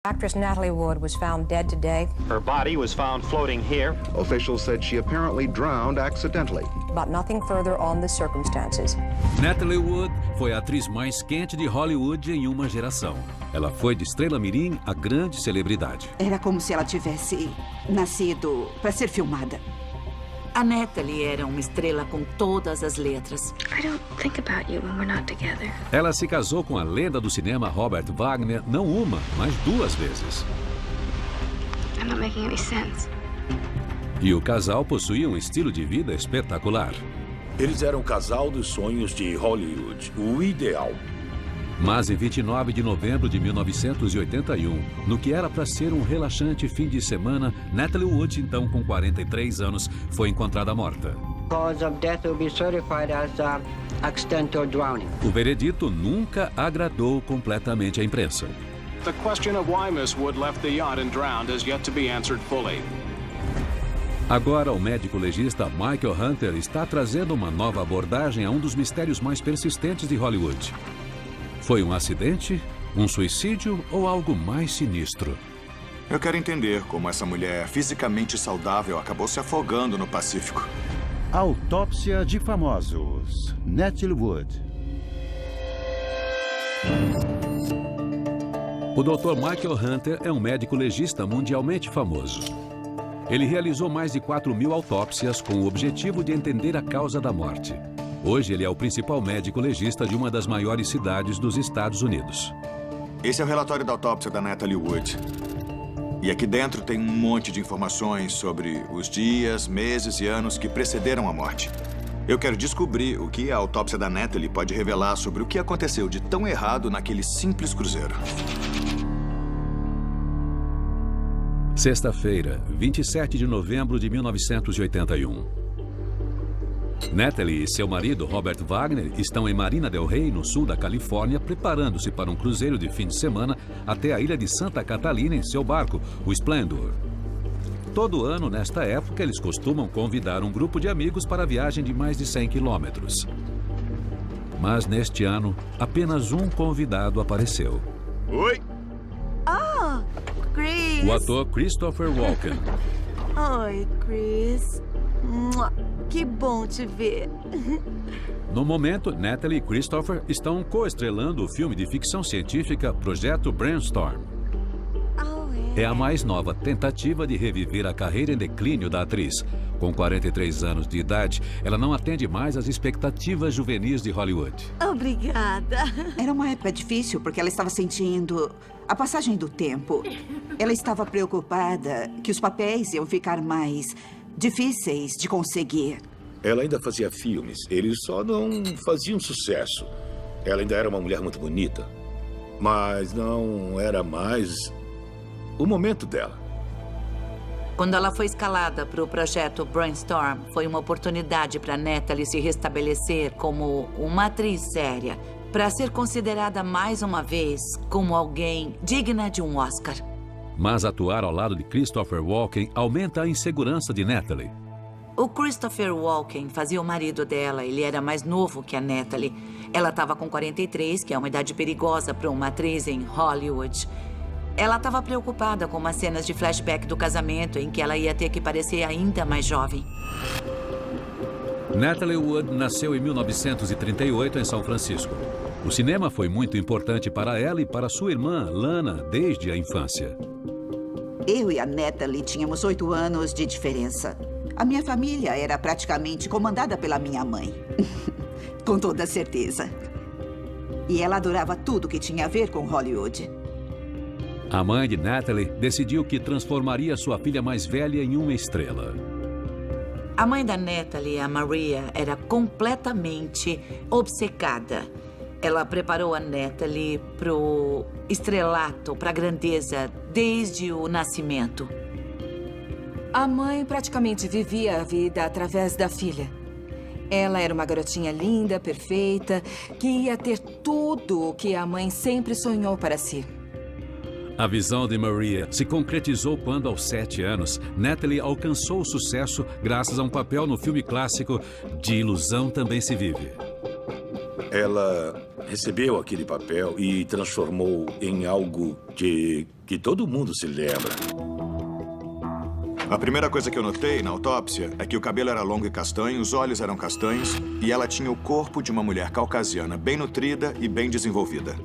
Actress Natalie Wood was found dead today. Her body was found floating here. Officials said she apparently drowned accidentally. But nothing further on the circumstances. Natalie Wood foi a atriz mais quente de Hollywood em uma geração. Ela foi de estrela mirim a grande celebridade. Era como se ela tivesse nascido para ser filmada. A Natalie era uma estrela com todas as letras. I don't think about you when we're not together. Ela se casou com a lenda do cinema Robert Wagner não uma, mas duas vezes. I'm not making any sense. E o casal possuía um estilo de vida espetacular. Eles eram o casal dos sonhos de Hollywood, o ideal. Mas em 29 de novembro de 1981, no que era para ser um relaxante fim de semana, Natalie Wood, então com 43 anos, foi encontrada morta. Cause of death will be certified as accidental drowning. O veredito nunca agradou completamente a imprensa. The question of why Miss Wood left the yacht and drowned has yet to be answered fully. Agora, o médico legista Michael Hunter está trazendo uma nova abordagem a um dos mistérios mais persistentes de Hollywood. Foi um acidente, um suicídio ou algo mais sinistro? Eu quero entender como essa mulher fisicamente saudável acabou se afogando no Pacífico. Autópsia de famosos. Natalie Wood. O Dr. Michael Hunter é um médico legista mundialmente famoso. Ele realizou mais de 4.000 autópsias com o objetivo de entender a causa da morte. Hoje, ele é o principal médico legista de uma das maiores cidades dos Estados Unidos. Esse é o relatório da autópsia da Natalie Wood. E aqui dentro tem um monte de informações sobre os dias, meses e anos que precederam a morte. Eu quero descobrir o que a autópsia da Natalie pode revelar sobre o que aconteceu de tão errado naquele simples cruzeiro. Sexta-feira, 27 de novembro de 1981. Natalie e seu marido, Robert Wagner, estão em Marina del Rey, no sul da Califórnia, preparando-se para um cruzeiro de fim de semana até a ilha de Santa Catalina em seu barco, o Splendor. Todo ano, nesta época, eles costumam convidar um grupo de amigos para a viagem de mais de 100 quilômetros. Mas neste ano, apenas um convidado apareceu. Oi! Ah, Chris! O ator Christopher Walken. Oi, Chris. Que bom te ver. No momento, Natalie e Christopher estão coestrelando o filme de ficção científica Projeto Brainstorm. É a mais nova tentativa de reviver a carreira em declínio da atriz. Com 43 anos de idade, ela não atende mais às expectativas juvenis de Hollywood. Obrigada. Era uma época difícil porque ela estava sentindo a passagem do tempo. Ela estava preocupada que os papéis iam ficar mais difíceis de conseguir. Ela ainda fazia filmes, eles só não faziam sucesso. Ela ainda era uma mulher muito bonita, mas não era mais o momento dela. Quando ela foi escalada para o projeto Brainstorm, foi uma oportunidade para Natalie se restabelecer como uma atriz séria, para ser considerada mais uma vez como alguém digna de um Oscar. Mas atuar ao lado de Christopher Walken aumenta a insegurança de Natalie. O Christopher Walken fazia o marido dela, ele era mais novo que a Natalie. Ela estava com 43, que é uma idade perigosa para uma atriz em Hollywood. Ela estava preocupada com umas cenas de flashback do casamento em que ela ia ter que parecer ainda mais jovem. Natalie Wood nasceu em 1938 em São Francisco. O cinema foi muito importante para ela e para sua irmã, Lana, desde a infância. Eu e a Natalie tínhamos 8 anos de diferença. A minha família era praticamente comandada pela minha mãe. Com toda certeza. E ela adorava tudo que tinha a ver com Hollywood. A mãe de Natalie decidiu que transformaria sua filha mais velha em uma estrela. A mãe da Natalie, a Maria, era completamente obcecada. Ela preparou a Natalie para o estrelato, para a grandeza, desde o nascimento. A mãe praticamente vivia a vida através da filha. Ela era uma garotinha linda, perfeita, que ia ter tudo o que a mãe sempre sonhou para si. A visão de Maria se concretizou quando, aos 7 anos, Natalie alcançou o sucesso graças a um papel no filme clássico De Ilusão Também Se Vive. Ela recebeu aquele papel e transformou em algo de que todo mundo se lembra. A primeira coisa que eu notei na autópsia é que o cabelo era longo e castanho, os olhos eram castanhos e ela tinha o corpo de uma mulher caucasiana bem nutrida e bem desenvolvida.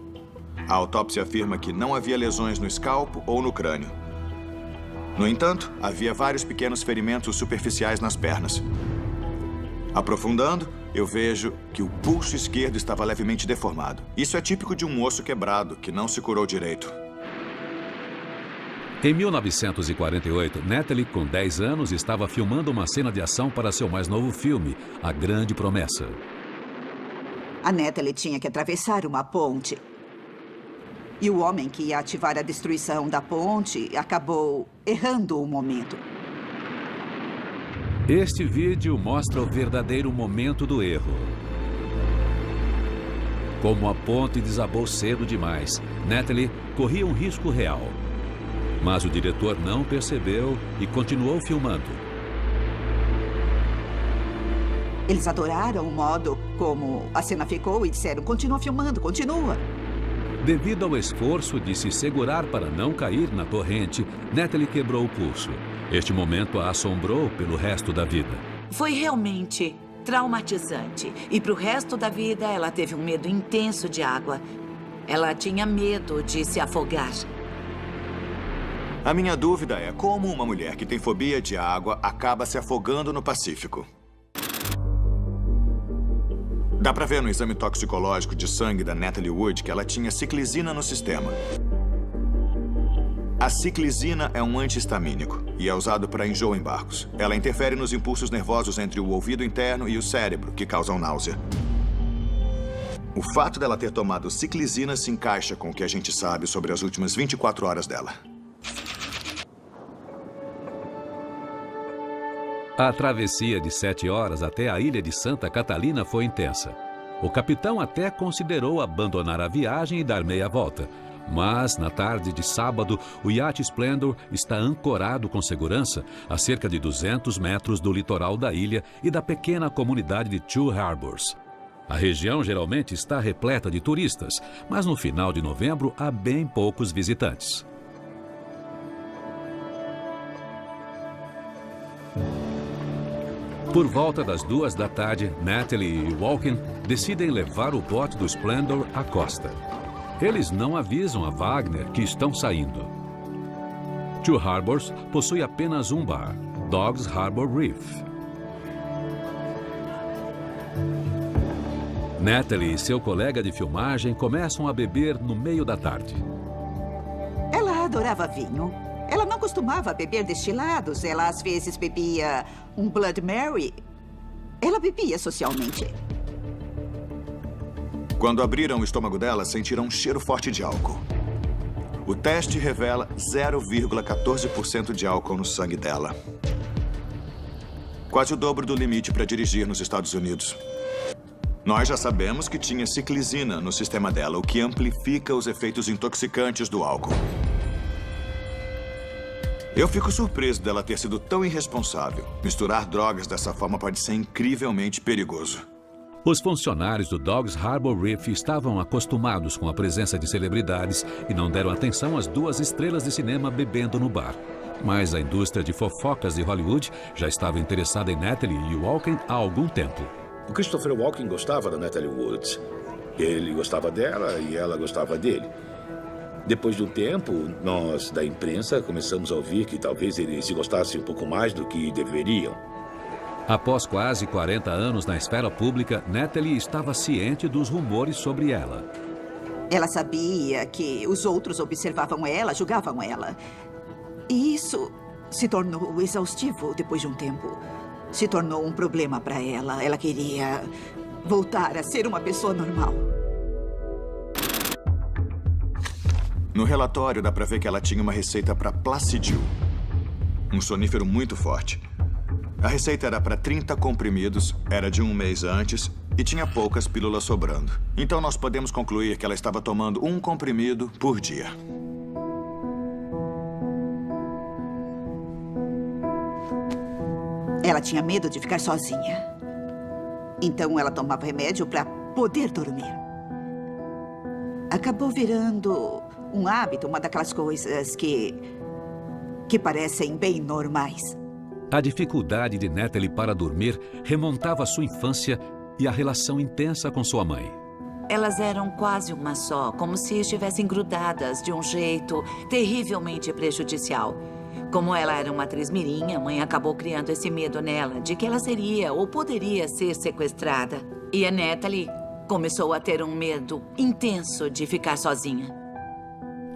A autópsia afirma que não havia lesões no escalpo ou no crânio. No entanto, havia vários pequenos ferimentos superficiais nas pernas. Aprofundando, eu vejo que o pulso esquerdo estava levemente deformado. Isso é típico de um osso quebrado que não se curou direito. Em 1948, Natalie, com 10 anos, estava filmando uma cena de ação para seu mais novo filme, A Grande Promessa. A Natalie tinha que atravessar uma ponte. E o homem que ia ativar a destruição da ponte acabou errando o momento. Este vídeo mostra o verdadeiro momento do erro. Como a ponte desabou cedo demais, Natalie corria um risco real. Mas o diretor não percebeu e continuou filmando. Eles adoraram o modo como a cena ficou e disseram: continua filmando, continua. Devido ao esforço de se segurar para não cair na torrente, Natalie quebrou o pulso. Este momento a assombrou pelo resto da vida. Foi realmente traumatizante. E para o resto da vida, ela teve um medo intenso de água. Ela tinha medo de se afogar. A minha dúvida é como uma mulher que tem fobia de água acaba se afogando no Pacífico. Dá pra ver no exame toxicológico de sangue da Natalie Wood que ela tinha ciclizina no sistema. A ciclizina é um antihistamínico e é usado para enjoo em barcos. Ela interfere nos impulsos nervosos entre o ouvido interno e o cérebro, que causam náusea. O fato dela ter tomado ciclizina se encaixa com o que a gente sabe sobre as últimas 24 horas dela. A travessia de 7 horas até a ilha de Santa Catalina foi intensa. O capitão até considerou abandonar a viagem e dar meia volta. Mas, na tarde de sábado, o iate Splendor está ancorado com segurança a cerca de 200 metros do litoral da ilha e da pequena comunidade de Two Harbors. A região geralmente está repleta de turistas, mas no final de novembro há bem poucos visitantes. Por volta das 2 da tarde, Natalie e Walken decidem levar o bote do Splendor à costa. Eles não avisam a Wagner que estão saindo. Two Harbors possui apenas um bar, Dogs Harbor Reef. Natalie e seu colega de filmagem começam a beber no meio da tarde. Ela adorava vinho. Ela não costumava beber destilados. Ela, às vezes, bebia um Blood Mary. Ela bebia socialmente. Quando abriram o estômago dela, sentiram um cheiro forte de álcool. O teste revela 0,14% de álcool no sangue dela. Quase o dobro do limite para dirigir nos Estados Unidos. Nós já sabemos que tinha ciclizina no sistema dela, o que amplifica os efeitos intoxicantes do álcool. Eu fico surpreso dela ter sido tão irresponsável. Misturar drogas dessa forma pode ser incrivelmente perigoso. Os funcionários do Dogs Harbor Reef estavam acostumados com a presença de celebridades e não deram atenção às 2 estrelas de cinema bebendo no bar. Mas a indústria de fofocas de Hollywood já estava interessada em Natalie e Walken há algum tempo. O Christopher Walken gostava da Natalie Wood. Ele gostava dela e ela gostava dele. Depois de um tempo, nós, da imprensa, começamos a ouvir que talvez eles se gostassem um pouco mais do que deveriam. Após quase 40 anos na esfera pública, Natalie estava ciente dos rumores sobre ela. Ela sabia que os outros observavam ela, julgavam ela. E isso se tornou exaustivo depois de um tempo. Se tornou um problema para ela. Ela queria voltar a ser uma pessoa normal. No relatório, dá pra ver que ela tinha uma receita para Placidil, um sonífero muito forte. A receita era para 30 comprimidos, era de um mês antes e tinha poucas pílulas sobrando. Então nós podemos concluir que ela estava tomando um comprimido por dia. Ela tinha medo de ficar sozinha. Então ela tomava remédio para poder dormir. Acabou virando um hábito, uma daquelas coisas que parecem bem normais. A dificuldade de Natalie para dormir remontava à sua infância e a relação intensa com sua mãe. Elas eram quase uma só, como se estivessem grudadas de um jeito terrivelmente prejudicial. Como ela era uma atriz mirim, a mãe acabou criando esse medo nela de que ela seria ou poderia ser sequestrada. E a Natalie começou a ter um medo intenso de ficar sozinha.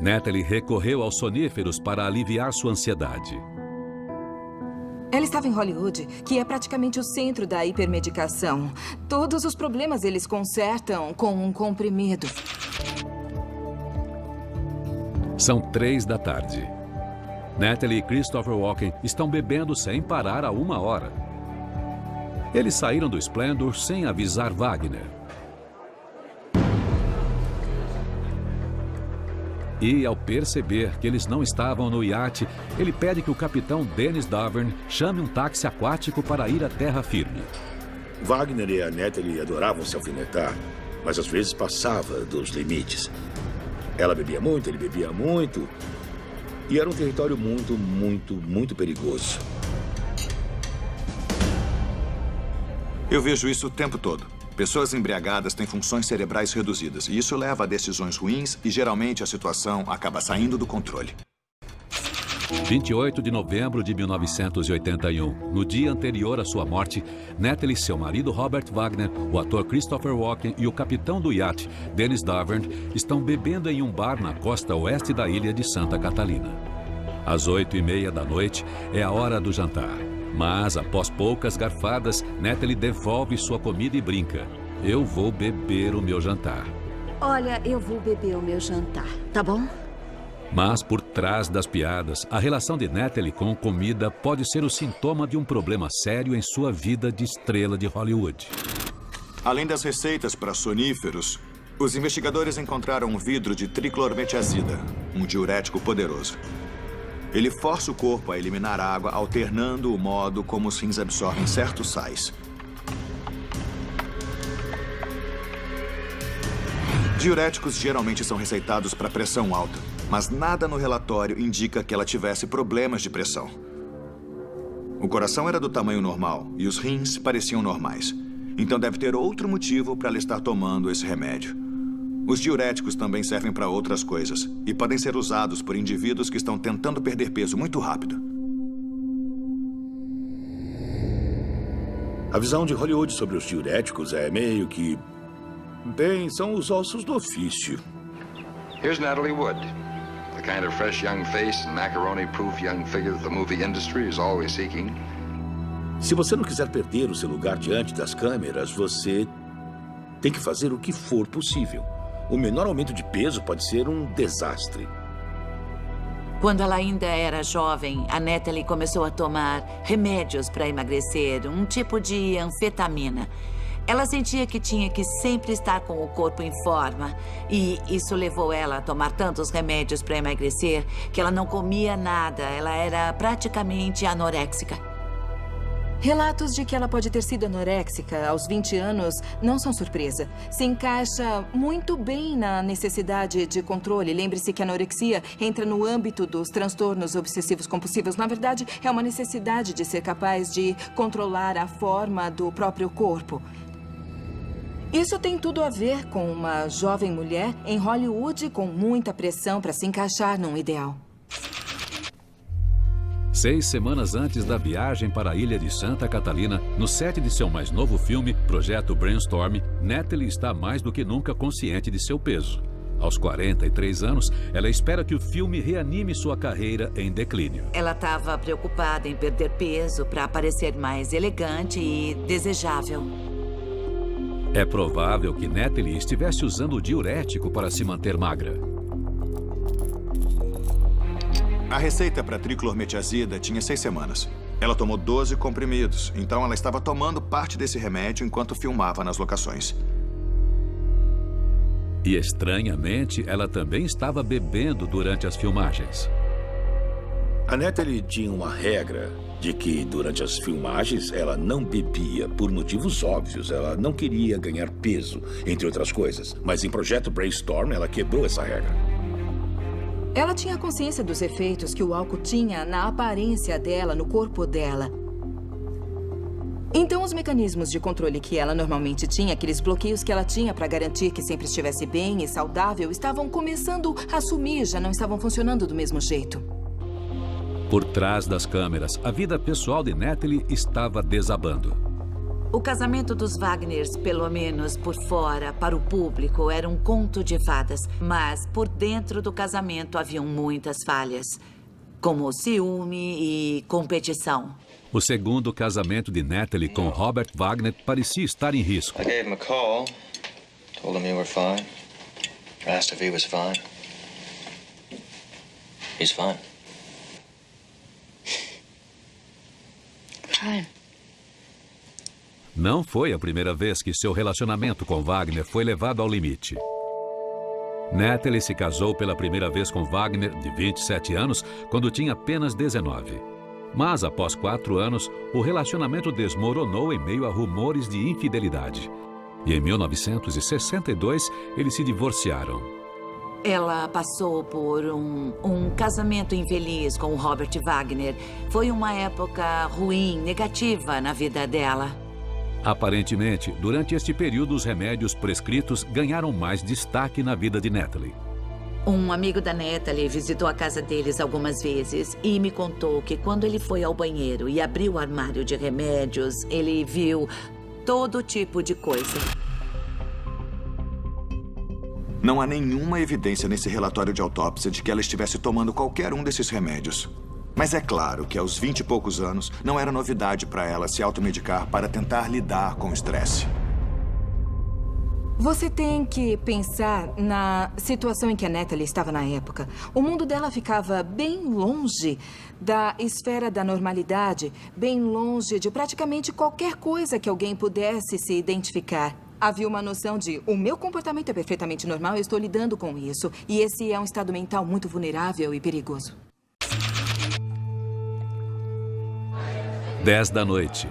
Natalie recorreu aos soníferos para aliviar sua ansiedade. Ela estava em Hollywood, que é praticamente o centro da hipermedicação. Todos os problemas eles consertam com um comprimido. São 3 da tarde. Natalie e Christopher Walken estão bebendo sem parar há 1 hora. Eles saíram do Splendor sem avisar Wagner. E, ao perceber que eles não estavam no iate, ele pede que o capitão Dennis Davern chame um táxi aquático para ir à terra firme. Wagner e a Natalie adoravam se alfinetar, mas às vezes passava dos limites. Ela bebia muito, ele bebia muito, e era um território muito perigoso. Eu vejo isso o tempo todo. Pessoas embriagadas têm funções cerebrais reduzidas, e isso leva a decisões ruins e, geralmente, a situação acaba saindo do controle. 28 de novembro de 1981, no dia anterior à sua morte, Natalie, seu marido Robert Wagner, o ator Christopher Walken e o capitão do iate, Dennis Davern, estão bebendo em um bar na costa oeste da ilha de Santa Catalina. Às 8h30 da noite é a hora do jantar. Mas, após poucas garfadas, Natalie devolve sua comida e brinca. Eu vou beber o meu jantar. Olha, eu vou beber o meu jantar, tá bom? Mas, por trás das piadas, a relação de Natalie com comida pode ser o sintoma de um problema sério em sua vida de estrela de Hollywood. Além das receitas para soníferos, os investigadores encontraram um vidro de triclormetiazida, um diurético poderoso. Ele força o corpo a eliminar água, alternando o modo como os rins absorvem certos sais. Diuréticos geralmente são receitados para pressão alta, mas nada no relatório indica que ela tivesse problemas de pressão. O coração era do tamanho normal e os rins pareciam normais. Então deve ter outro motivo para ela estar tomando esse remédio. Os diuréticos também servem para outras coisas e podem ser usados por indivíduos que estão tentando perder peso muito rápido. A visão de Hollywood sobre os diuréticos é meio que... Bem, são os ossos do ofício. Here's Natalie Wood, the kind of fresh young face and macaroni-proof young figure that the movie industry is always seeking. Se você não quiser perder o seu lugar diante das câmeras, você tem que fazer o que for possível. O menor aumento de peso pode ser um desastre. Quando ela ainda era jovem, a Natalie começou a tomar remédios para emagrecer, um tipo de anfetamina. Ela sentia que tinha que sempre estar com o corpo em forma. E isso levou ela a tomar tantos remédios para emagrecer que ela não comia nada. Ela era praticamente anoréxica. Relatos de que ela pode ter sido anoréxica aos 20 anos não são surpresa. Se encaixa muito bem na necessidade de controle. Lembre-se que a anorexia entra no âmbito dos transtornos obsessivos compulsivos. Na verdade, é uma necessidade de ser capaz de controlar a forma do próprio corpo. Isso tem tudo a ver com uma jovem mulher em Hollywood com muita pressão para se encaixar num ideal. 6 semanas antes da viagem para a ilha de Santa Catalina, no set de seu mais novo filme, Projeto Brainstorm, Natalie está mais do que nunca consciente de seu peso. Aos 43 anos, ela espera que o filme reanime sua carreira em declínio. Ela estava preocupada em perder peso para parecer mais elegante e desejável. É provável que Natalie estivesse usando o diurético para se manter magra. A receita para triclormetiazida tinha 6 semanas. Ela tomou 12 comprimidos, então ela estava tomando parte desse remédio enquanto filmava nas locações. E, estranhamente, ela também estava bebendo durante as filmagens. A Natalie tinha uma regra de que, durante as filmagens, ela não bebia por motivos óbvios. Ela não queria ganhar peso, entre outras coisas. Mas em Projeto Brainstorm, ela quebrou essa regra. Ela tinha consciência dos efeitos que o álcool tinha na aparência dela, no corpo dela. Então, os mecanismos de controle que ela normalmente tinha, aqueles bloqueios que ela tinha para garantir que sempre estivesse bem e saudável, estavam começando a sumir, já não estavam funcionando do mesmo jeito. Por trás das câmeras, a vida pessoal de Natalie estava desabando. O casamento dos Wagners, pelo menos por fora, para o público, era um conto de fadas. Mas por dentro do casamento haviam muitas falhas, como ciúme e competição. O segundo casamento de Natalie com Robert Wagner parecia estar em risco. I gave him a call, told him you were fine, asked if he was fine. He's fine. Fine. Não foi a primeira vez que seu relacionamento com Wagner foi levado ao limite. Natalie se casou pela primeira vez com Wagner, de 27 anos, quando tinha apenas 19. Mas, após 4 anos, o relacionamento desmoronou em meio a rumores de infidelidade. E em 1962, eles se divorciaram. Ela passou por um casamento infeliz com o Robert Wagner. Foi uma época ruim, negativa na vida dela. Aparentemente, durante este período, os remédios prescritos ganharam mais destaque na vida de Natalie. Um amigo da Natalie visitou a casa deles algumas vezes e me contou que quando ele foi ao banheiro e abriu o armário de remédios, ele viu todo tipo de coisa. Não há nenhuma evidência nesse relatório de autópsia de que ela estivesse tomando qualquer um desses remédios. Mas é claro que aos 20 e poucos anos não era novidade para ela se automedicar para tentar lidar com o estresse. Você tem que pensar na situação em que a Natalie estava na época. O mundo dela ficava bem longe da esfera da normalidade, bem longe de praticamente qualquer coisa que alguém pudesse se identificar. Havia uma noção de, o meu comportamento é perfeitamente normal, eu estou lidando com isso. E esse é um estado mental muito vulnerável e perigoso. 10 da noite.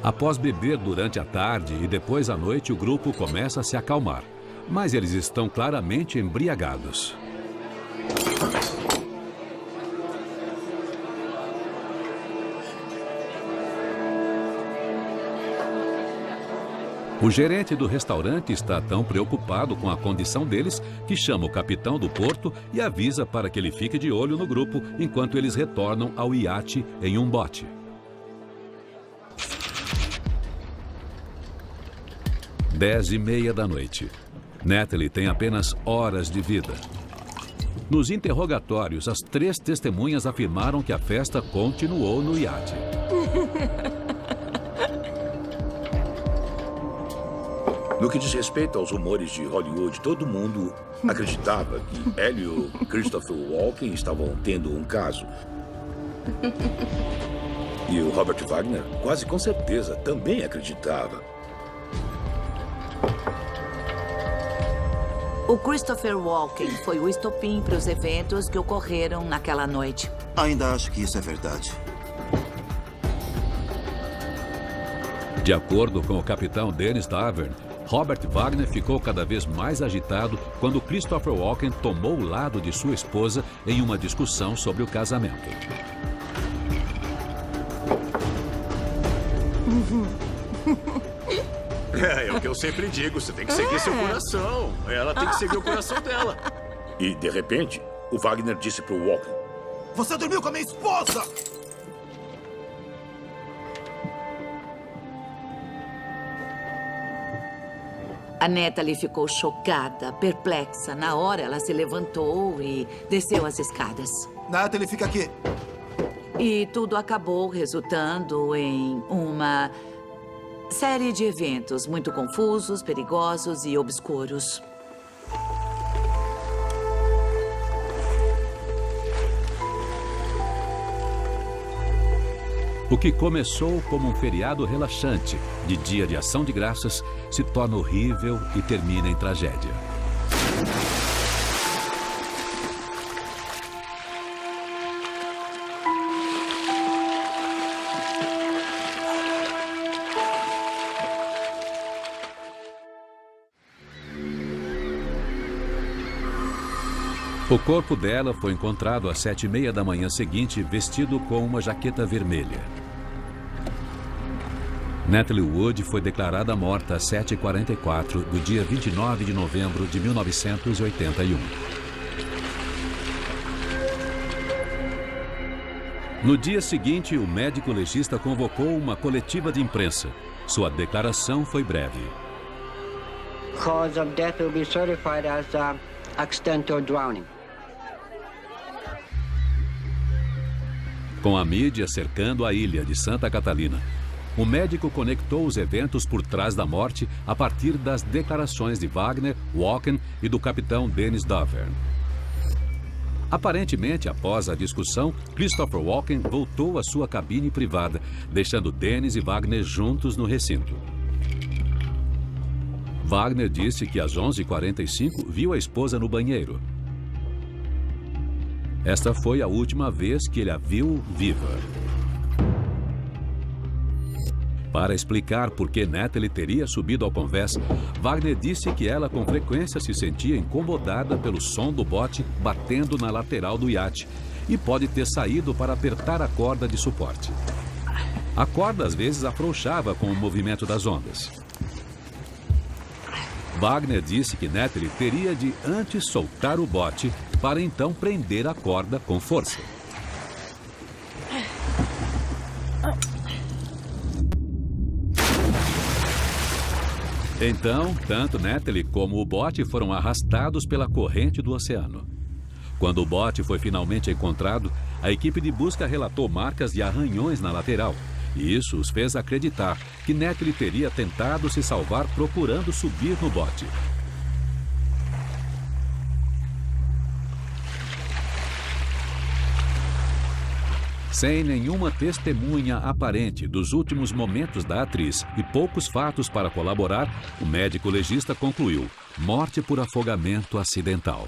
Após beber durante a tarde e depois à noite, o grupo começa a se acalmar. Mas eles estão claramente embriagados. O gerente do restaurante está tão preocupado com a condição deles que chama o capitão do porto e avisa para que ele fique de olho no grupo enquanto eles retornam ao iate em um bote. 10:30 da noite. Natalie tem apenas horas de vida. Nos interrogatórios, as 3 testemunhas afirmaram que a festa continuou no iate. No que diz respeito aos rumores de Hollywood, todo mundo acreditava que ela e o Christopher Walken estavam tendo um caso. E o Robert Wagner, quase com certeza, também acreditava. O Christopher Walken foi o estopim para os eventos que ocorreram naquela noite. Ainda acho que isso é verdade. De acordo com o capitão Dennis Davern, Robert Wagner ficou cada vez mais agitado quando Christopher Walken tomou o lado de sua esposa em uma discussão sobre o casamento. É o que eu sempre digo, você tem que seguir seu coração. Ela tem que seguir o coração dela. E, de repente, o Wagner disse pro Walken: Você dormiu com a minha esposa! A Natalie ficou chocada, perplexa. Na hora, ela se levantou e desceu as escadas. Natalie, fica aqui. E tudo acabou resultando em uma série de eventos muito confusos, perigosos e obscuros. O que começou como um feriado relaxante de dia de ação de graças se torna horrível e termina em tragédia. O corpo dela foi encontrado às 7h30 da manhã seguinte, vestido com uma jaqueta vermelha. Natalie Wood foi declarada morta às 7h44 do dia 29 de novembro de 1981. No dia seguinte, o médico legista convocou uma coletiva de imprensa. Sua declaração foi breve. Cause of death will be certified as accidental drowning. Com a mídia cercando a ilha de Santa Catalina, o médico conectou os eventos por trás da morte a partir das declarações de Wagner, Walken e do capitão Dennis Dovern. Aparentemente, após a discussão, Christopher Walken voltou à sua cabine privada, deixando Dennis e Wagner juntos no recinto. Wagner disse que às 11h45 viu a esposa no banheiro. Esta foi a última vez que ele a viu viva. Para explicar por que Natalie teria subido ao convés, Wagner disse que ela com frequência se sentia incomodada pelo som do bote batendo na lateral do iate e pode ter saído para apertar a corda de suporte. A corda às vezes afrouxava com o movimento das ondas. Wagner disse que Natalie teria de antes soltar o bote para então prender a corda com força. Então, tanto Natalie como o bote foram arrastados pela corrente do oceano. Quando o bote foi finalmente encontrado, a equipe de busca relatou marcas de arranhões na lateral. E isso os fez acreditar que Natalie teria tentado se salvar procurando subir no bote. Sem nenhuma testemunha aparente dos últimos momentos da atriz e poucos fatos para colaborar, o médico legista concluiu: morte por afogamento acidental.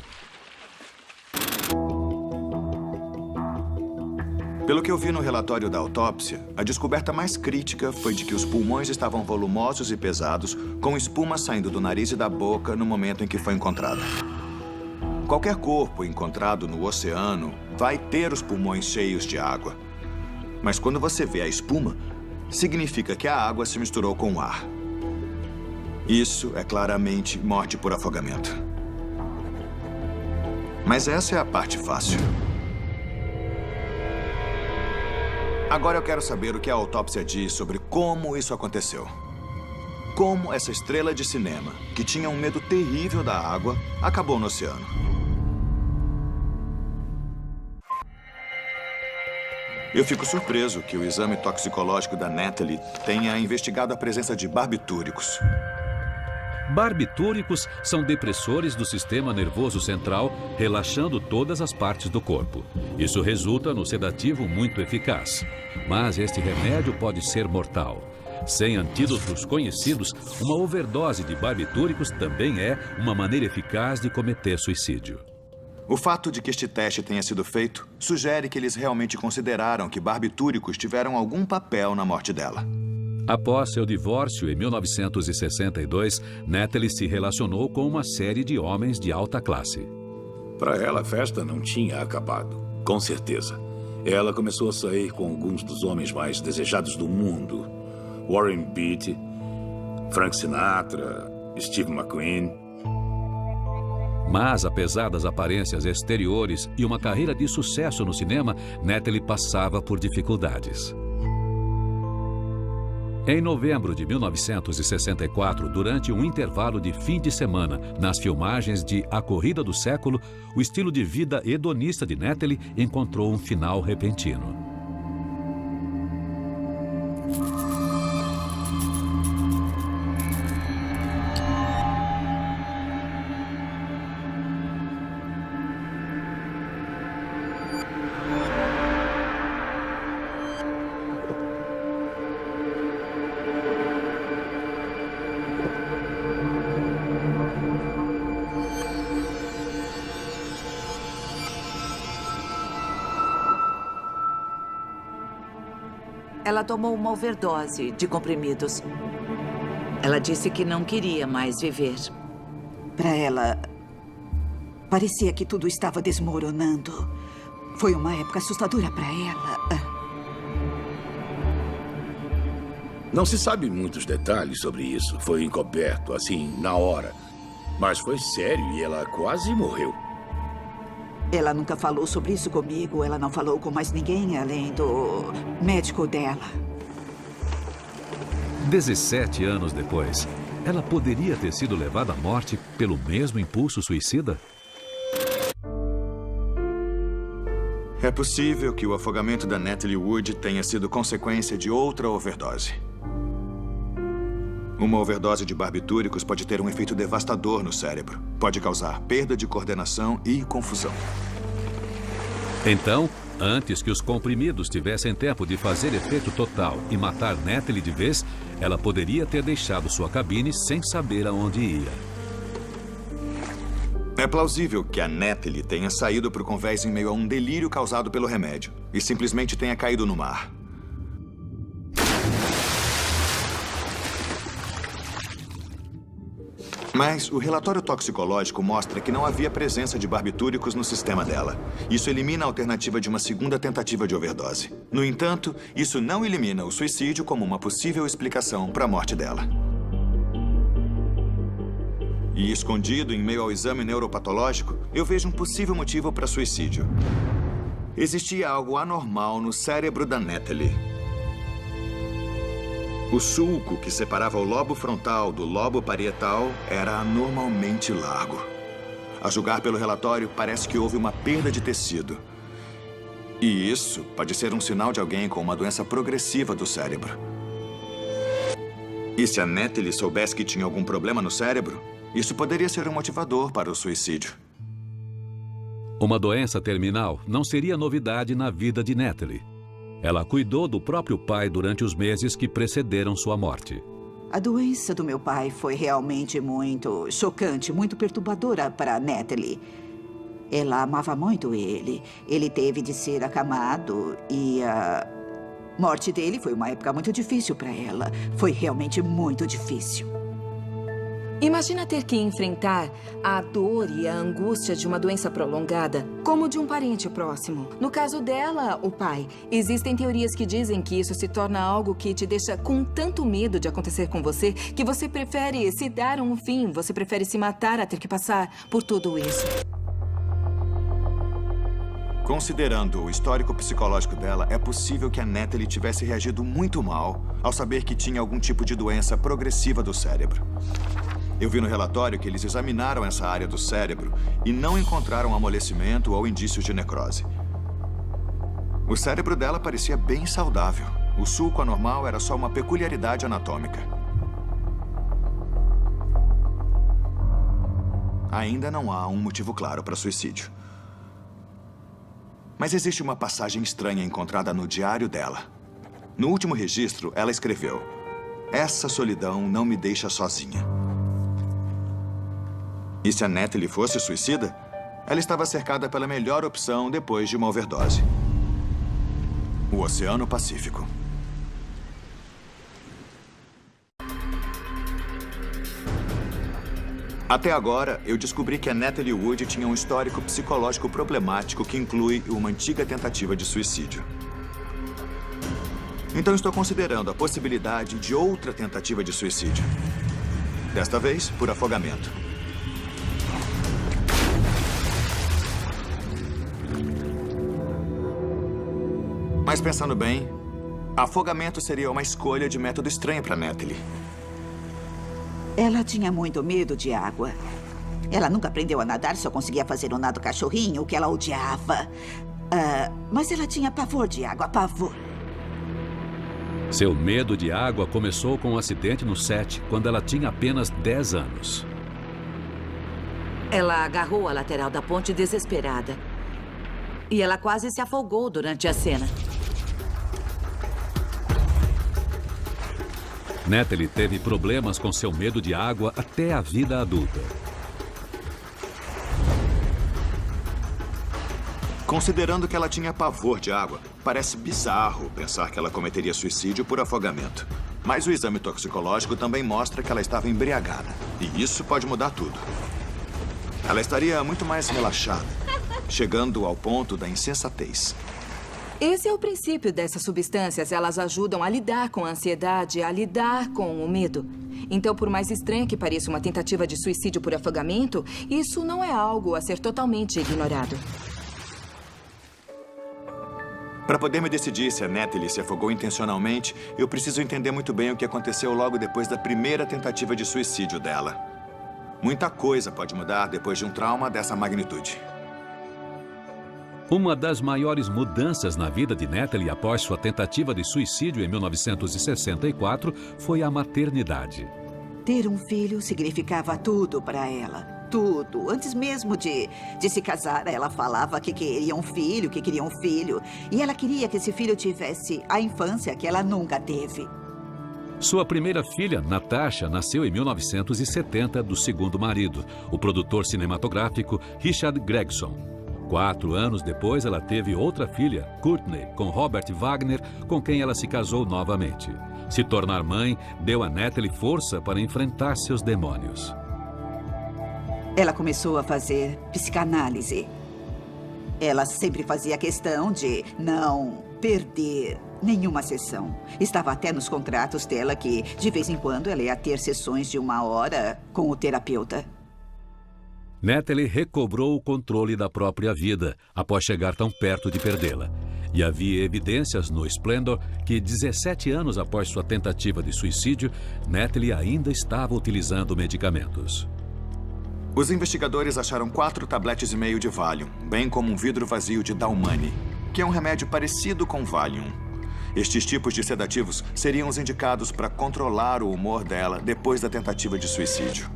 Pelo que eu vi no relatório da autópsia, a descoberta mais crítica foi de que os pulmões estavam volumosos e pesados, com espuma saindo do nariz e da boca no momento em que foi encontrada. Qualquer corpo encontrado no oceano vai ter os pulmões cheios de água. Mas quando você vê a espuma, significa que a água se misturou com o ar. Isso é claramente morte por afogamento. Mas essa é a parte fácil. Agora eu quero saber o que a autópsia diz sobre como isso aconteceu. Como essa estrela de cinema, que tinha um medo terrível da água, acabou no oceano. Eu fico surpreso que o exame toxicológico da Natalie tenha investigado a presença de barbitúricos. Barbitúricos são depressores do sistema nervoso central, relaxando todas as partes do corpo. Isso resulta no sedativo muito eficaz. Mas este remédio pode ser mortal. Sem antídotos conhecidos, uma overdose de barbitúricos também é uma maneira eficaz de cometer suicídio. O fato de que este teste tenha sido feito sugere que eles realmente consideraram que barbitúricos tiveram algum papel na morte dela. Após seu divórcio em 1962, Natalie se relacionou com uma série de homens de alta classe. Para ela, a festa não tinha acabado, com certeza. Ela começou a sair com alguns dos homens mais desejados do mundo. Warren Beatty, Frank Sinatra, Steve McQueen. Mas, apesar das aparências exteriores e uma carreira de sucesso no cinema, Natalie passava por dificuldades. Em novembro de 1964, durante um intervalo de fim de semana, nas filmagens de A Corrida do Século, o estilo de vida hedonista de Natalie encontrou um final repentino. Ela tomou uma overdose de comprimidos. Ela disse que não queria mais viver. Para ela, Parecia que tudo estava desmoronando. Foi uma época assustadora para ela. Não se sabe muitos detalhes sobre isso. Foi encoberto, assim, na hora. Mas foi sério e ela quase morreu. Ela nunca falou sobre isso comigo. Ela não falou com mais ninguém além do médico dela. 17 anos depois, ela poderia ter sido levada à morte pelo mesmo impulso suicida? É possível que o afogamento da Natalie Wood tenha sido consequência de outra overdose. Uma overdose de barbitúricos pode ter um efeito devastador no cérebro. Pode causar perda de coordenação e confusão. Então, antes que os comprimidos tivessem tempo de fazer efeito total e matar Natalie de vez, ela poderia ter deixado sua cabine sem saber aonde ia. É plausível que a Natalie tenha saído para o convés em meio a um delírio causado pelo remédio e simplesmente tenha caído no mar. Mas o relatório toxicológico mostra que não havia presença de barbitúricos no sistema dela. Isso elimina a alternativa de uma segunda tentativa de overdose. No entanto, isso não elimina o suicídio como uma possível explicação para a morte dela. E escondido em meio ao exame neuropatológico, eu vejo um possível motivo para suicídio. Existia algo anormal no cérebro da Natalie. O sulco que separava o lobo frontal do lobo parietal era anormalmente largo. A julgar pelo relatório, parece que houve uma perda de tecido. E isso pode ser um sinal de alguém com uma doença progressiva do cérebro. E se a Natalie soubesse que tinha algum problema no cérebro, isso poderia ser um motivador para o suicídio. Uma doença terminal não seria novidade na vida de Natalie. Ela cuidou do próprio pai durante os meses que precederam sua morte. A doença do meu pai foi realmente muito chocante, muito perturbadora para a Natalie. Ela amava muito ele. Ele teve de ser acamado e a morte dele foi uma época muito difícil para ela. Foi realmente muito difícil. Imagina ter que enfrentar a dor e a angústia de uma doença prolongada, como de um parente próximo. No caso dela, o pai. Existem teorias que dizem que isso se torna algo que te deixa com tanto medo de acontecer com você, que você prefere se dar um fim, você prefere se matar a ter que passar por tudo isso. Considerando o histórico psicológico dela, é possível que a Natalie tivesse reagido muito mal ao saber que tinha algum tipo de doença progressiva do cérebro. Eu vi no relatório que eles examinaram essa área do cérebro e não encontraram amolecimento ou indícios de necrose. O cérebro dela parecia bem saudável. O sulco anormal era só uma peculiaridade anatômica. Ainda não há um motivo claro para suicídio. Mas existe uma passagem estranha encontrada no diário dela. No último registro, ela escreveu: "Essa solidão não me deixa sozinha." E se a Natalie fosse suicida, ela estava cercada pela melhor opção depois de uma overdose: o Oceano Pacífico. Até agora, eu descobri que a Natalie Wood tinha um histórico psicológico problemático que inclui uma antiga tentativa de suicídio. Então estou considerando a possibilidade de outra tentativa de suicídio. Desta vez, por afogamento. Mas pensando bem, afogamento seria uma escolha de método estranha para Natalie. Ela tinha muito medo de água. Ela nunca aprendeu a nadar, só conseguia fazer o nado cachorrinho, o que ela odiava. Mas ela tinha pavor de água, pavor. Seu medo de água começou com um acidente no set, quando ela tinha apenas 10 anos. Ela agarrou a lateral da ponte desesperada. E ela quase se afogou durante a cena. Natalie teve problemas com seu medo de água até a vida adulta. Considerando que ela tinha pavor de água, parece bizarro pensar que ela cometeria suicídio por afogamento. Mas o exame toxicológico também mostra que ela estava embriagada. E isso pode mudar tudo. ela estaria muito mais relaxada, chegando ao ponto da insensatez. Esse é o princípio dessas substâncias. Elas ajudam a lidar com a ansiedade, a lidar com o medo. Então, por mais estranha que pareça uma tentativa de suicídio por afogamento, isso não é algo a ser totalmente ignorado. Para poder me decidir se a Natalie se afogou intencionalmente, eu preciso entender muito bem o que aconteceu logo depois da primeira tentativa de suicídio dela. Muita coisa pode mudar depois de um trauma dessa magnitude. Uma das maiores mudanças na vida de Natalie após sua tentativa de suicídio em 1964 foi a maternidade. Ter um filho significava tudo para ela. Tudo. Antes mesmo de se casar, ela falava que queria um filho, que queria um filho. E ela queria que esse filho tivesse a infância que ela nunca teve. Sua primeira filha, Natasha, nasceu em 1970 do segundo marido, o produtor cinematográfico Richard Gregson. 4 anos depois, ela teve outra filha, Courtney, com Robert Wagner, com quem ela se casou novamente. Se tornar mãe deu a Natalie força para enfrentar seus demônios. Ela começou a fazer psicanálise. Ela sempre fazia questão de não perder nenhuma sessão. Estava até nos contratos dela que, de vez em quando, ela ia ter sessões de 1 hora com o terapeuta. Natalie recobrou o controle da própria vida após chegar tão perto de perdê-la. E havia evidências no Splendor que, 17 anos após sua tentativa de suicídio, Natalie ainda estava utilizando medicamentos. Os investigadores acharam 4 tabletes e meio de Valium, bem como um vidro vazio de Dalmani, que é um remédio parecido com Valium. Estes tipos de sedativos seriam os indicados para controlar o humor dela depois da tentativa de suicídio.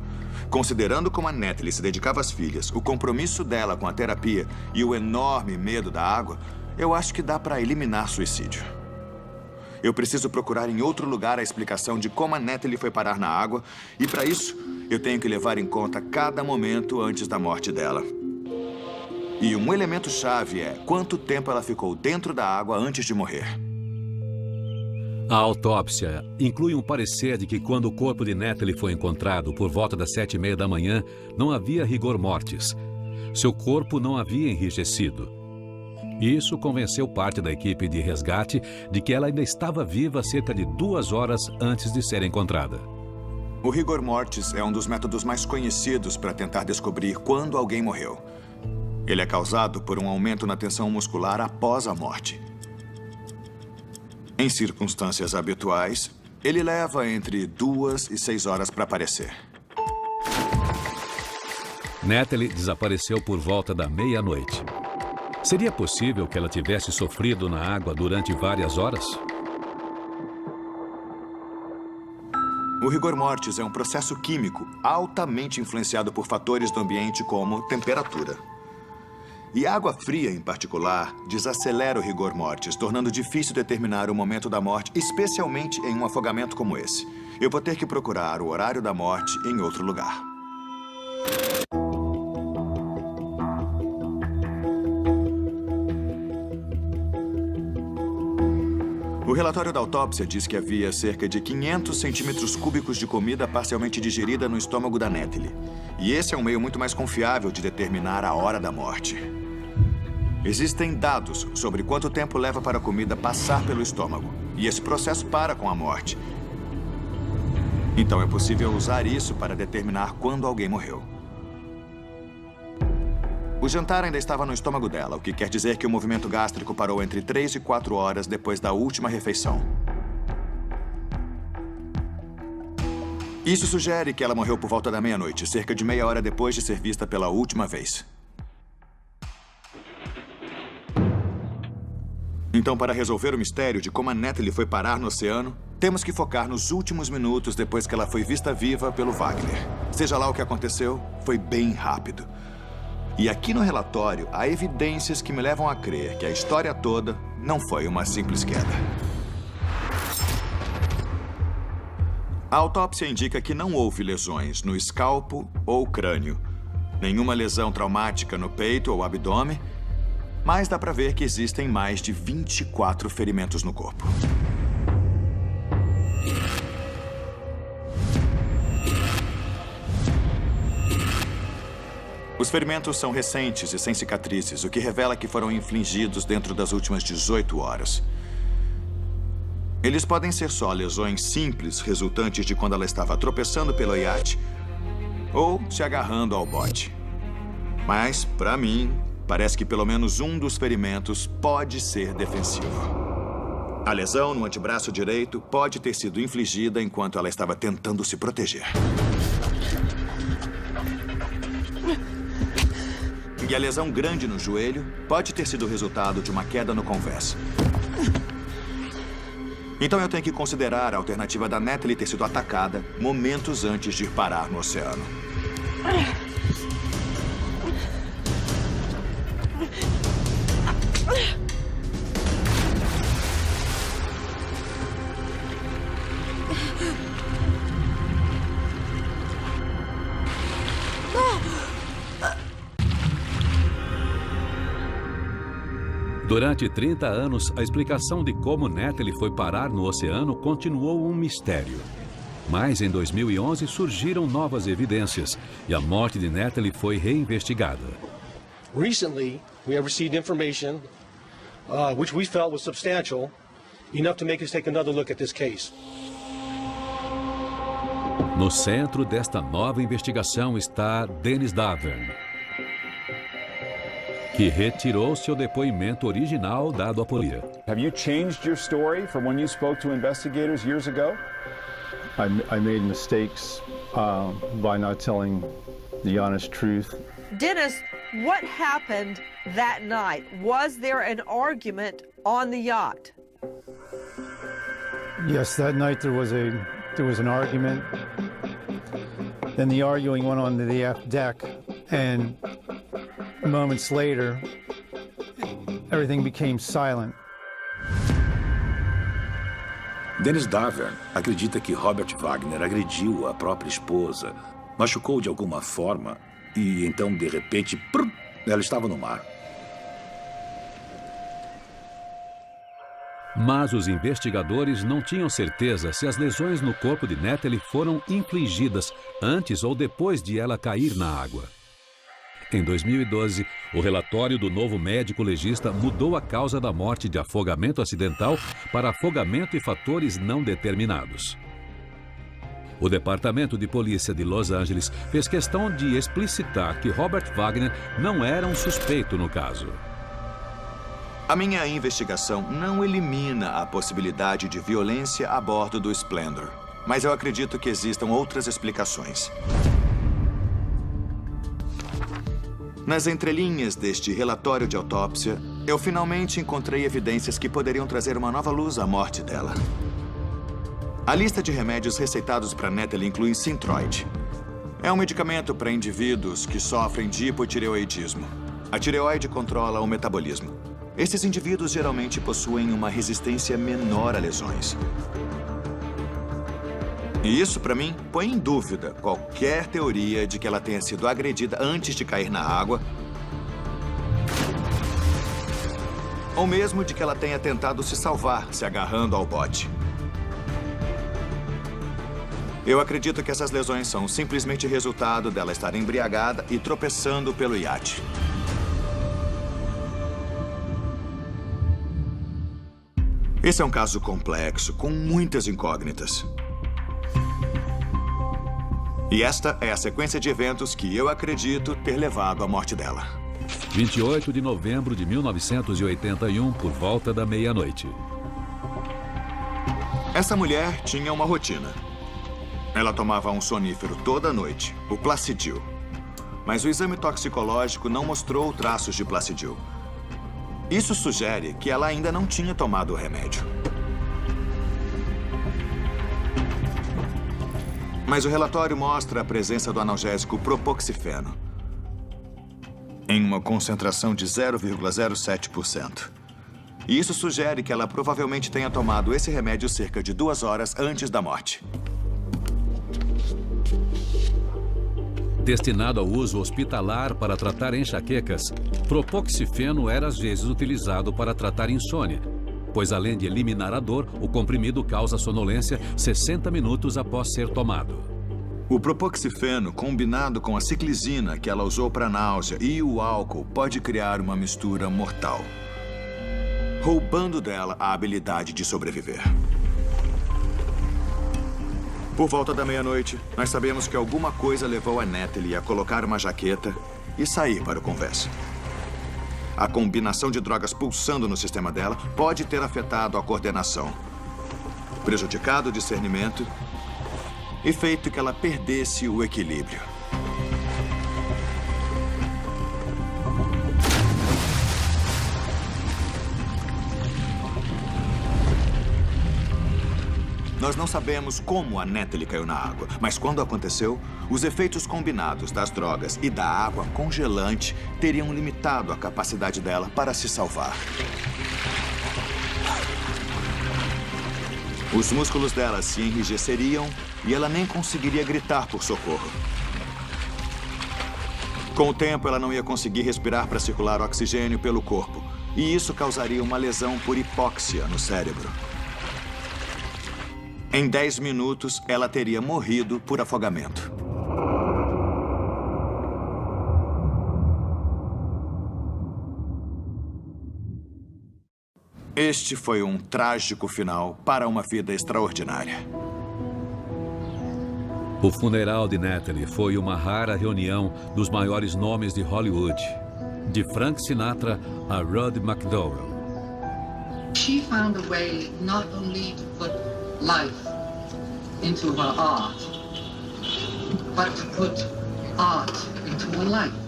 Considerando como a Natalie se dedicava às filhas, o compromisso dela com a terapia e o enorme medo da água, eu acho que dá para eliminar suicídio. Eu preciso procurar em outro lugar a explicação de como a Natalie foi parar na água e, para isso, eu tenho que levar em conta cada momento antes da morte dela. E um elemento-chave é quanto tempo ela ficou dentro da água antes de morrer. A autópsia inclui um parecer de que quando o corpo de Natalie foi encontrado por volta das 7h30 da manhã, não havia rigor mortis. Seu corpo não havia enrijecido. Isso convenceu parte da equipe de resgate de que ela ainda estava viva cerca de 2 horas antes de ser encontrada. O rigor mortis é um dos métodos mais conhecidos para tentar descobrir quando alguém morreu. Ele é causado por um aumento na tensão muscular após a morte. Em circunstâncias habituais, ele leva entre 2 e 6 horas para aparecer. Natalie desapareceu por volta da meia-noite. Seria possível que ela tivesse sofrido na água durante várias horas? O rigor mortis é um processo químico altamente influenciado por fatores do ambiente como temperatura. E água fria, em particular, desacelera o rigor mortis, tornando difícil determinar o momento da morte, especialmente em um afogamento como esse. Eu vou ter que procurar o horário da morte em outro lugar. O relatório da autópsia diz que havia cerca de 500 centímetros cúbicos de comida parcialmente digerida no estômago da Natalie. E esse é um meio muito mais confiável de determinar a hora da morte. Existem dados sobre quanto tempo leva para a comida passar pelo estômago. E esse processo para com a morte. Então é possível usar isso para determinar quando alguém morreu. O jantar ainda estava no estômago dela, o que quer dizer que o movimento gástrico parou entre 3 e 4 horas depois da última refeição. Isso sugere que ela morreu por volta da meia-noite, cerca de meia hora depois de ser vista pela última vez. Então, para resolver o mistério de como a Natalie foi parar no oceano, temos que focar nos últimos minutos depois que ela foi vista viva pelo Wagner. Seja lá o que aconteceu, foi bem rápido. E aqui no relatório, há evidências que me levam a crer que a história toda não foi uma simples queda. A autópsia indica que não houve lesões no escalpo ou crânio, nenhuma lesão traumática no peito ou abdômen, mas dá para ver que existem mais de 24 ferimentos no corpo. Os ferimentos são recentes e sem cicatrizes, o que revela que foram infligidos dentro das últimas 18 horas. Eles podem ser só lesões simples, resultantes de quando ela estava tropeçando pelo iate ou se agarrando ao bote. Mas, para mim, parece que pelo menos um dos ferimentos pode ser defensivo. A lesão no antebraço direito pode ter sido infligida enquanto ela estava tentando se proteger. E a lesão grande no joelho pode ter sido resultado de uma queda no convés. Então eu tenho que considerar a alternativa da Natalie ter sido atacada momentos antes de ir parar no oceano. Durante 30 anos, a explicação de como Natalie foi parar no oceano continuou um mistério. Mas em 2011 surgiram novas evidências e a morte de Natalie foi reinvestigada. Recently, we have received information which we felt was substantial enough to make us take another look at this case. No centro desta nova investigação está Dennis Davern, que retirou seu depoimento original dado à polícia. Have you changed your story from when you spoke to investigators years ago? I made mistakes by not telling the honest truth. Dennis, what happened that night? Was there an argument on the yacht? Yes, that night there was an argument. Then the arguing went on to the aft deck, and moments later, everything became silent. Dennis Davern acredita que Robert Wagner agrediu a própria esposa, machucou de alguma forma e então, de repente, ela estava no mar. Mas os investigadores não tinham certeza se as lesões no corpo de Natalie foram infligidas antes ou depois de ela cair na água. Em 2012, o relatório do novo médico legista mudou a causa da morte de afogamento acidental para afogamento e fatores não determinados. O Departamento de Polícia de Los Angeles fez questão de explicitar que Robert Wagner não era um suspeito no caso. A minha investigação não elimina a possibilidade de violência a bordo do Splendor, mas eu acredito que existam outras explicações. Nas entrelinhas deste relatório de autópsia, eu finalmente encontrei evidências que poderiam trazer uma nova luz à morte dela. A lista de remédios receitados para Natalie inclui Synthroid. É um medicamento para indivíduos que sofrem de hipotireoidismo. A tireoide controla o metabolismo. Esses indivíduos geralmente possuem uma resistência menor a lesões. E isso, para mim, põe em dúvida qualquer teoria de que ela tenha sido agredida antes de cair na água, ou mesmo de que ela tenha tentado se salvar se agarrando ao bote. Eu acredito que essas lesões são simplesmente resultado dela estar embriagada e tropeçando pelo iate. Esse é um caso complexo, com muitas incógnitas. E esta é a sequência de eventos que eu acredito ter levado à morte dela. 28 de novembro de 1981, por volta da meia-noite. Essa mulher tinha uma rotina. Ela tomava um sonífero toda noite, o Placidil. Mas o exame toxicológico não mostrou traços de Placidil. Isso sugere que ela ainda não tinha tomado o remédio. Mas o relatório mostra a presença do analgésico propoxifeno em uma concentração de 0,07%. E isso sugere que ela provavelmente tenha tomado esse remédio cerca de 2 horas antes da morte. Destinado ao uso hospitalar para tratar enxaquecas, propoxifeno era às vezes utilizado para tratar insônia, pois além de eliminar a dor, o comprimido causa sonolência 60 minutos após ser tomado. O propoxifeno, combinado com a ciclizina que ela usou para náusea e o álcool, pode criar uma mistura mortal, roubando dela a habilidade de sobreviver. Por volta da meia-noite, nós sabemos que alguma coisa levou a Natalie a colocar uma jaqueta e sair para o convés. A combinação de drogas pulsando no sistema dela pode ter afetado a coordenação, prejudicado o discernimento e feito que ela perdesse o equilíbrio. Nós não sabemos como a Natalie caiu na água, mas quando aconteceu, os efeitos combinados das drogas e da água congelante teriam limitado a capacidade dela para se salvar. Os músculos dela se enrijeceriam e ela nem conseguiria gritar por socorro. Com o tempo, ela não ia conseguir respirar para circular oxigênio pelo corpo, e isso causaria uma lesão por hipóxia no cérebro. Em 10 minutos, ela teria morrido por afogamento. Este foi um trágico final para uma vida extraordinária. O funeral de Natalie foi uma rara reunião dos maiores nomes de Hollywood, de Frank Sinatra a Rod McDowell. She found a way not only to put life into her art, but to put art into her life.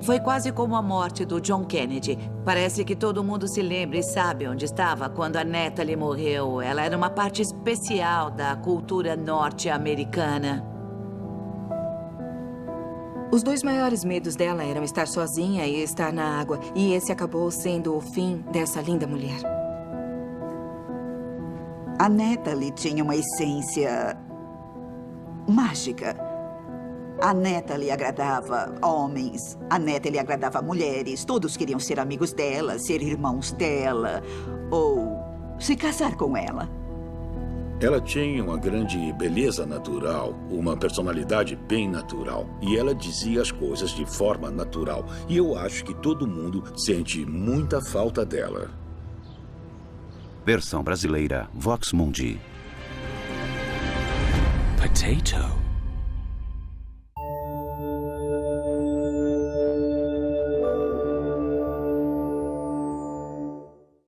Foi quase como a morte do John Kennedy. Parece que todo mundo se lembra e sabe onde estava quando a Natalie morreu. Ela era uma parte especial da cultura norte-americana. Os dois maiores medos dela eram estar sozinha e estar na água. E esse acabou sendo o fim dessa linda mulher. A Natalie tinha uma essência mágica. A Natalie agradava homens, a Natalie agradava mulheres. Todos queriam ser amigos dela, ser irmãos dela, ou se casar com ela. Ela tinha uma grande beleza natural, uma personalidade bem natural. E ela dizia as coisas de forma natural. E eu acho que todo mundo sente muita falta dela. Versão brasileira, Vox Mundi. Potato.